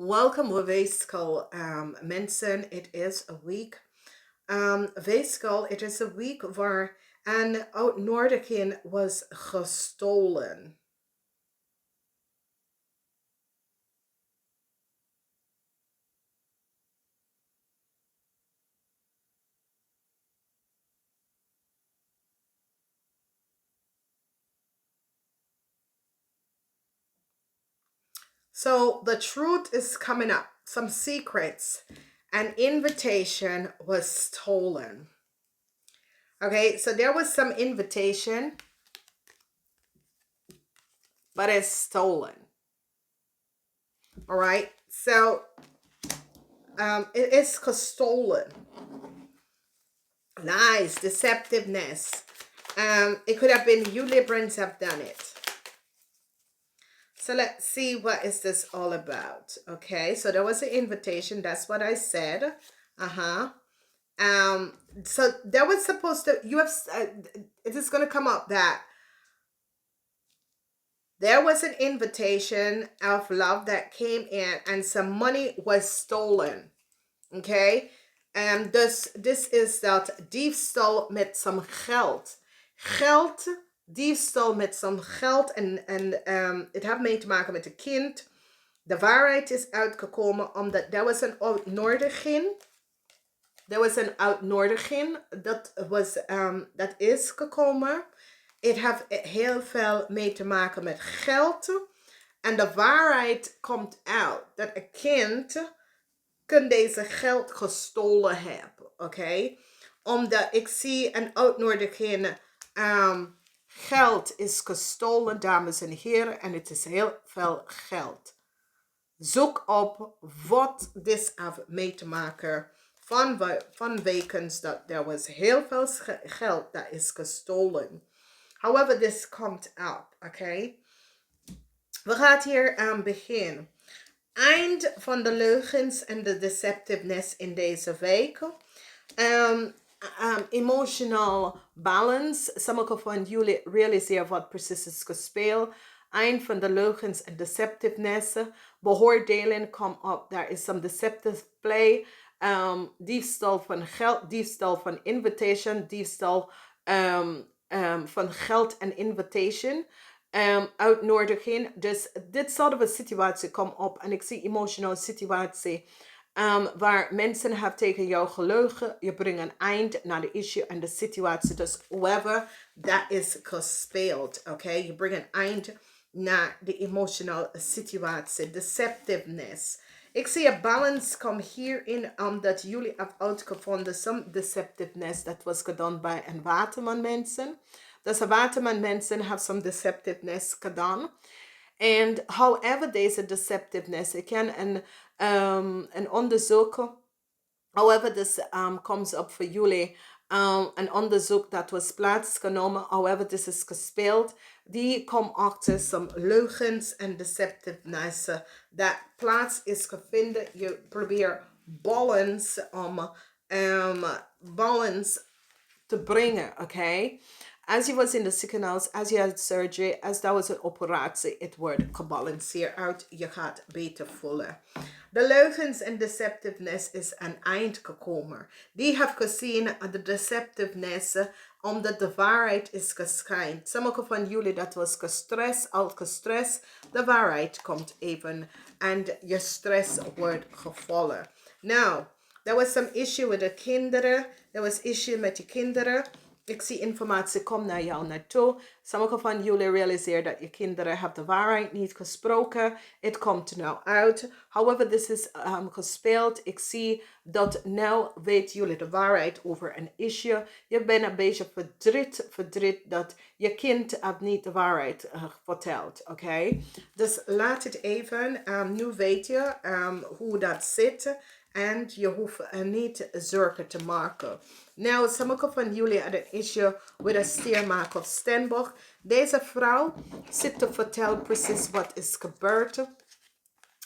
Welcome with Weegschaal, mensen. Het is een week. Weegschaal, het is een week waar een uitnodiging was gestolen. So the truth is coming up. Some secrets. An invitation was stolen. Okay, so there was some invitation, but it's stolen. All right, so it is stolen. Lies, deceptiveness. It could have been you Librans have done it. So let's see what is this all about. Okay, so there was an invitation. That's what I said. So there was supposed to, you have, it is going to come up that there was an invitation of love that came in and some money was stolen. Okay, this is dat diefstal met some geld. Diefstal met some geld en het heeft mee te maken met een kind. De waarheid is uitgekomen omdat er was een uitnodiging. Er was een uitnodiging dat is gekomen. Het heeft heel veel mee te maken met geld. En de waarheid komt uit dat een kind kan deze geld gestolen hebben. Oké? Omdat ik zie een uitnodiging. Geld is gestolen, dames en heren. En het is heel veel geld. Zoek op wat dit heeft mee te maken. Van wekens dat er was heel veel geld dat is gestolen. However, this komt up. Oké? We gaan hier aan beginnen. Eind van de leugens en de deceptiveness in deze week. Emotional balance. Sommige van jullie realiseren wat precies is gespeeld. Eind van de leugens en deceptiveness. Beoordeling komt op. There is some deceptive play. Diefstal van geld. Diefstal van invitation. Diefstal van geld en invitation. Uitnodiging. Dus dit soort van situatie komt op. En ik zie emotional situatie. Waar mensen hebben tegen jou gelogen. Je brengt een eind naar de issue en de situatie. Dus whoever that is gespeeld. Oké. Je brengt een eind naar de emotional situatie. Deceptiveness. Ik zie een balance komen hierin. Omdat jullie hebben uitgevonden. Some deceptiveness that was gedaan bij een waterman mensen. Dus de waterman mensen hebben some deceptiveness gedaan. And however deze deceptiveness, ik kan een onderzoek, however this comes up voor jullie, een onderzoek dat was plaatsgenomen, however this is gespeeld, die komt achter some leugens en deceptiveness dat plaats is gevonden. Je probeert balance om balance te brengen, oké? As je was in de ziekenhuis, als je had surgery, als dat was een operatie, het wordt gebalanceerd uit. Je gaat beter voelen. De leugens en deceptiveness is aan eind gekomen. Die heeft gezien de deceptiveness, omdat de waarheid is geschijnd. Sommige van jullie dat was gestrest. De waarheid komt even en je stress wordt gevallen. Now, there was some issue with de kinderen. There was issue met de kinderen. Ik zie informatie komt naar jou naartoe. Sommige van jullie realiseren dat je kinderen hebben de waarheid niet gesproken. Het komt nou uit. However, this is gespeeld. Ik zie dat nou weet jullie de waarheid over een issue. Je bent een beetje verdriet dat je kind heeft niet de waarheid verteld. Oké? Dus laat het even. Nu weet je hoe dat zit. En je hoeft niet zorgen te maken. Nou, sommige van jullie hadden een issue met een stiermaker of Stenbock. Deze vrouw zit te vertellen precies wat is gebeurd.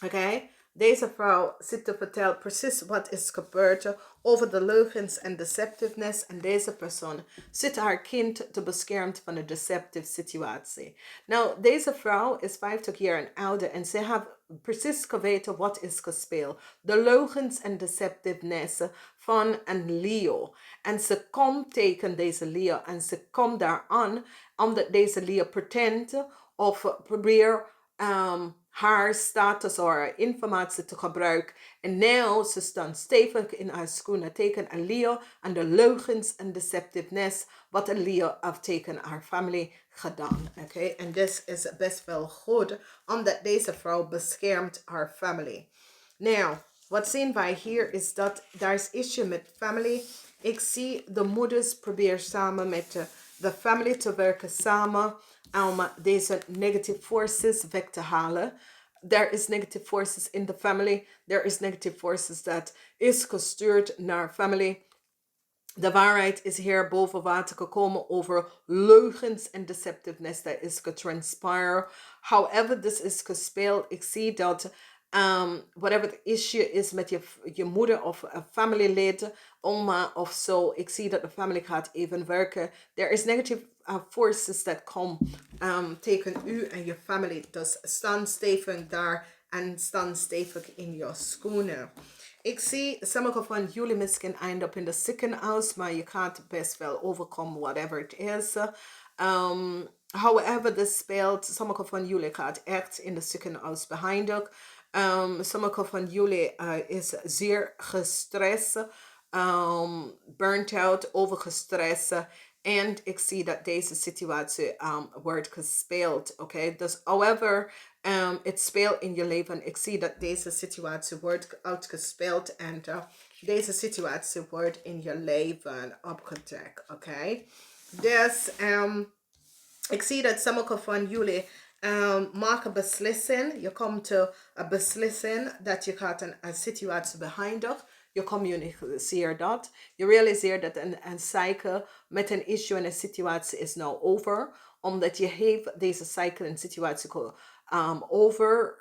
Oké? Deze vrouw zit te vertellen precies wat is gebeurd over de leugens en deceptiveness. En deze persoon zit haar kind te beschermen van een deceptive situatie. Nou, deze vrouw is 50 jaar en ouder en ze heeft precies geweten wat is gespeeld. De leugens en deceptiveness van een Leo. En ze komt tegen deze Leo en ze komt daar aan omdat deze Leo pretendt of probeert haar status of haar informatie te gebruiken. En nu ze staan stevig in haar schoenen tegen een Leo en de leugens en deceptiveness wat een Leo heeft tegen haar familie gedaan. Okay? En dit is best wel goed, omdat deze vrouw beschermt haar familie. Nou, wat zien wij hier is dat daar is issue met family. Ik zie de moeders proberen samen met de family te werken samen om deze negative forces weg te halen. There is negative forces in the family. There is negative forces that is gestuurd naar family. De waarheid is hier boven water gekomen over leugens en deceptiveness dat is getranspire. However, this is gespeeld. Ik zie dat whatever the issue is met je moeder of een familielid, oma of zo. Ik zie dat de family gaat even werken. There is negative forces that come tegen u en je family. Dus staan stevig daar en staan stevig in je schoenen. Ik zie sommige van jullie misschien eind up in de ziekenhuis, maar je gaat best wel overkomen, whatever it is. However this speelt, sommige van jullie gaat echt in de ziekenhuis behandeld. Sommige van jullie is zeer gestrest, burnt out, overgestrest. En ik zie dat deze situatie wordt gespeeld. Oké, dus however het speelt in je leven. Ik zie dat deze situatie wordt uitgespeeld. En deze situatie wordt in je leven opgetrekt. Oké, dus ik zie dat sommige van jullie maken beslissing. Je komt tot een beslissing dat je gaat een situatie behandelen. Je communiceert dat. Je realiseert dat een cycle met een issue en een situatie is nou over. Omdat je heeft deze cycle en situatie over.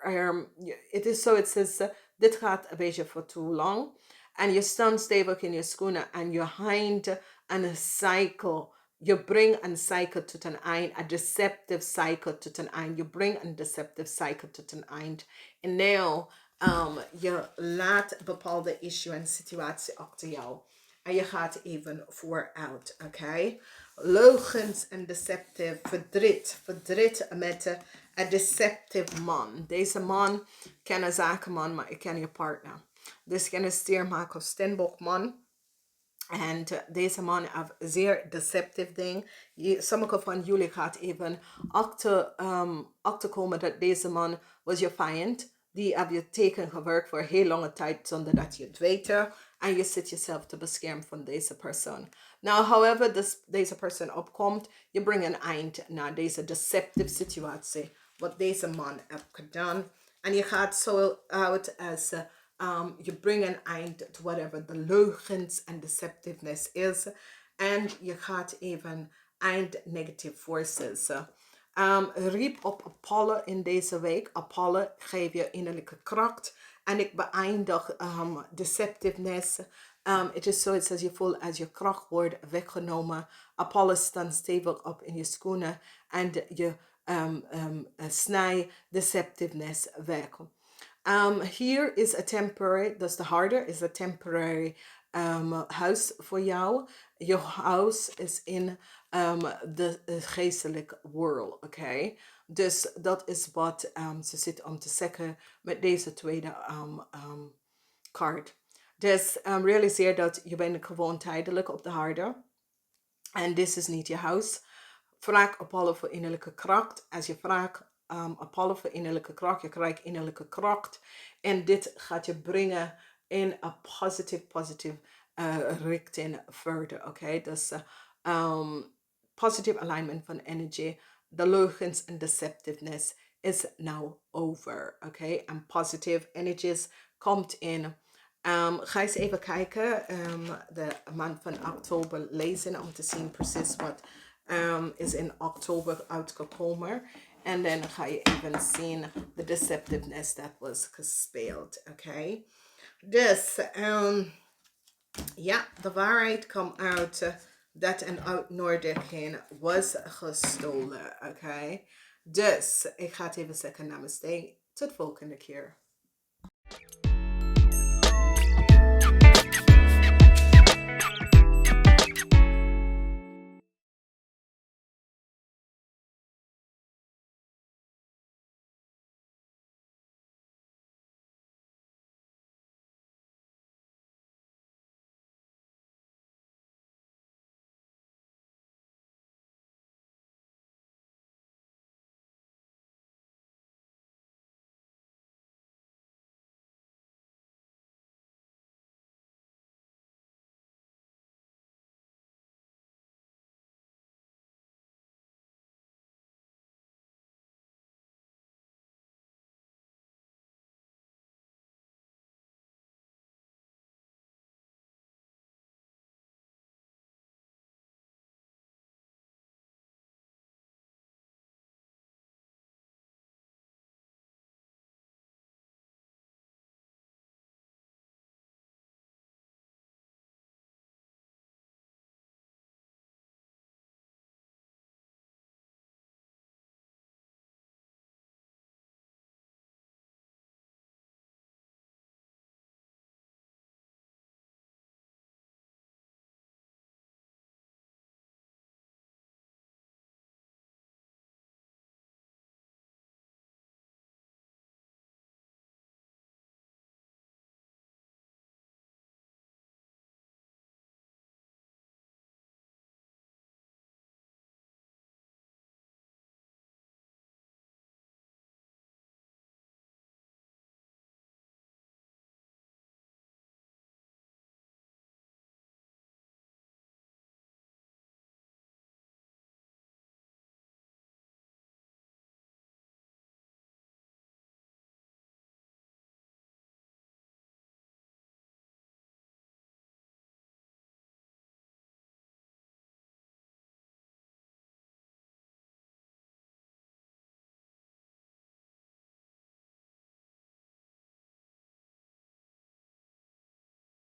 Het is zo, het is, dit gaat een beetje voor te lang. En je staat stevig in je schoenen en je hangt aan een cycle. Je brengt een cycle tot een eind, een deceptive cycle tot een eind. Je brengt een deceptive cycle tot een eind. En nu, je laat bepaalde issue en situatie achter jou. En je gaat even vooruit, oké? Leugens en deceptive, verdriet met een deceptive man. Deze man ken een zakenman, maar ik ken je partner. Dus ik ken een steermaker of stenbokman. En deze man heeft zeer deceptive ding. Sommige van jullie gaat even achterkomen dat deze man was je vijand. Die heb je tegengewerkt voor heel lange tijd zonder dat je het weet. En je zit jezelf te beschermen van deze persoon. Nou, however deze persoon opkomt, je brengt een eind naar deze deceptive situatie. Wat deze man heeft gedaan. En je gaat zo uit als je brengt een eind to whatever de leugens en deceptiveness is. En je gaat even eind negative forces. Riep op Apollo in deze week. Apollo geef je innerlijke kracht. En ik beëindig deceptiveness. Het is zoiets als je voelt als je kracht wordt weggenomen. Apollo staat stevig op in je schoenen. En je snij deceptiveness weg. Hier is a temporary, dus de harder is a temporary huis voor jou. Je huis is in de geestelijke world, oké? Dus dat is wat ze zit om te zeggen met deze tweede kaart. Dus realiseer dat je bent gewoon tijdelijk op de harde. En dit is niet je huis. Vraag Apollo voor innerlijke kracht. Als je vraagt Apollo voor innerlijke kracht, je krijgt innerlijke kracht. En dit gaat je brengen in een positive richting verder. Oké, dus positive alignment van energy. De leugens en deceptiveness is now over. Oké, en positive energies komt in. Ga eens even kijken, de maand van oktober lezen om te zien precies wat is in oktober uitgekomen. En dan ga je even zien de deceptiveness that was gespeeld. Oké. Dus, ja, de waarheid komt uit dat een uitnodiging was gestolen. Oké. Dus, ik ga het even zeggen namaste. Tot volgende keer.